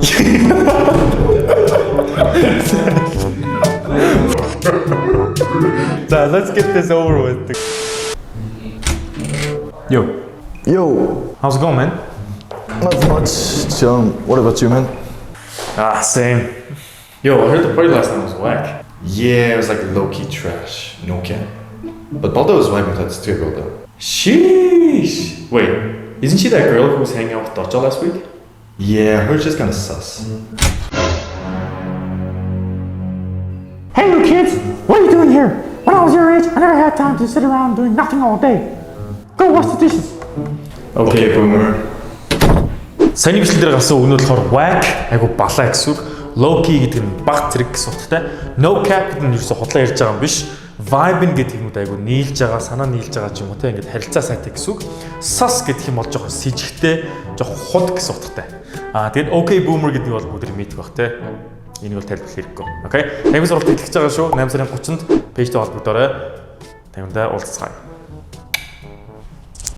So let's get this over with. Yo. Yo. How's it going, man? Not much. Chillin'. What about you, man? Same. Yo, I heard the party last night was whack. Yeah, it was like low-key trash. No cap. But Baldo was vibing with that stupid girl though. Sheesh. Wait, isn't she that girl who was hanging out with Dotcha last week? Yeah, her just kinda sus. Hey you kids, what are you doing here? When I was your age, I never had time to sit around doing nothing all day. Go wash the dishes. Okay, boomer. Саяны бичлэг дээр гарсан өгнөл болохоор whack, айгу балаа гэсэн үг. Low key гэдэг нь баг зэрэг гэсэн утгатай. No cap гэдэг нь ерөөсө худлаа ярьж байгаа юм биш. Vibe гэдэг юм айгу нийлж байгаа, санаа нийлж байгаа ч юм уу те ингээд харилцаа сайтай гэсэн үг. Sus гэдэг юм бол жоохон с ิจ гтэй, жоохон худ гэсэн утгатай. Тэгээд okay boomer гэдэг нь бол бүгд мэдэх бах те. Энийг бол тайлбарлах хэрэггүй. Окей. Тамиг суралт хэлж байгаа шүү. 8 сарын 30-нд пэйжтэй холбогдоорой. Тамигдаа уулзцгаая.